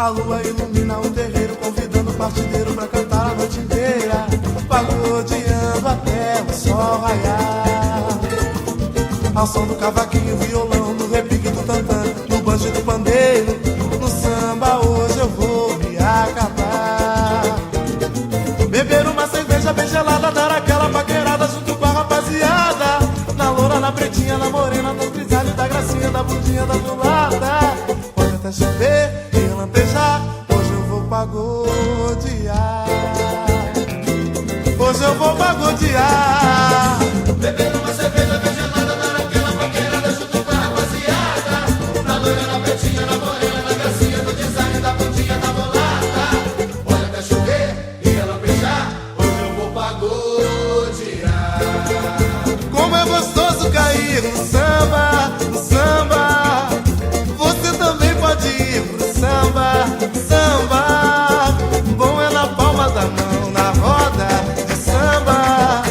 A lua ilumina o terreiro, convidando o partideiro pra cantar a noite inteira, pagodeando até o sol raiar. Ao som do cavaquinho, violão, no repique do tantã, no banjo do pandeiro, no samba hoje eu vou me acabar. Beber uma cerveja bem gelada, dar aquela paquerada junto com a rapaziada, na loura, na pretinha, na morena, no grisalho, da gracinha, da bundinha, da mulata. Pode até chover e lampejar, hoje eu vou pagodear. Hoje eu vou pagodear. Beber uma cerveja bem gelada, dar aquela paquerada junto com a rapaziada, na loira, na pretinha, na morena, na gracinha, do design, da bundinha, da mulata. Pode até chover e relampejar, hoje eu vou pagodear. Como é gostoso cair no samba, no samba. Você também pode ir pro samba, samba. Bom é na palma da mão, na roda de samba.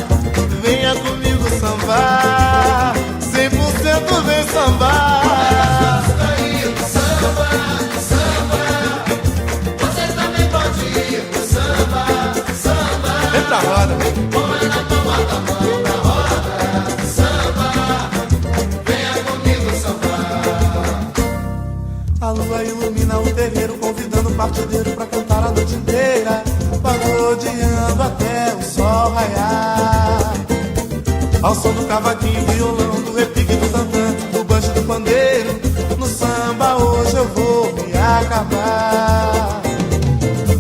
Venha comigo sambar, 100% vem sambar. Você também pode ir pro samba, samba. Vem pra roda. Bom é na palma da mão, na roda de samba. Venha comigo sambar. A lua ilumina o terreiro, convidando o partideiro pra cantar a noite inteira, pagodeando até o sol raiar. Ao som do cavaquinho, violão, do repique do tantã, do banjo do pandeiro, no samba hoje eu vou me acabar.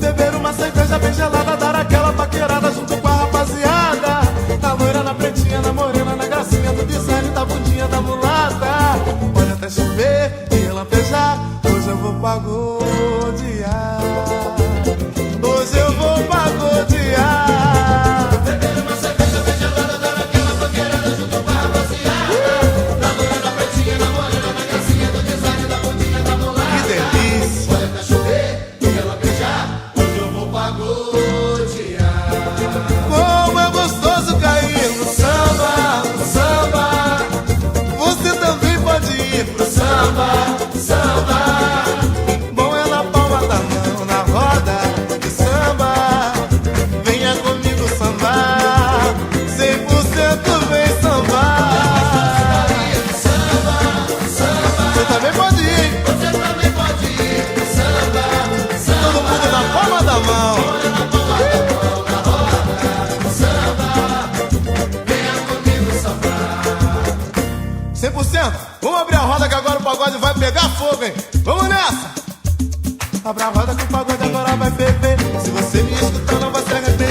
Beber uma cerveja bem gelada, dar aquela paquerada junto com a rapaziada, na loira, na pretinha, na morena, na gracinha, do design, da bundinha, da mulata. Pode até chover e relampejar, hoje eu vou pagodear. Hoje eu vou pagodear. Beber uma cerveja bem gelada, dar aquela paquerada junto com a rapaziada, na loira, na pretinha, na morena, na gracinha, do design, da bundinha, da mulata. Que delícia. Pode até chover e relampejar, hoje eu vou pagodear. Como é gostoso cair no samba, no samba. Você também pode ir pro samba, samba. Bom é na palma da mão, na roda de samba. Venha comigo sambar, 100% vem sambar. Você também pode ir, Você também pode ir pro samba, todo samba. mundo na palma da mão. Na palma da mão, na roda do samba. Venha comigo sambar. 100%. Vamos abrir a roda que agora o pagode vai pegar fogo, hein? Vamos nessa! Abra a roda que o pagode agora vai ferver. Se você me escutar não vai se arrepender.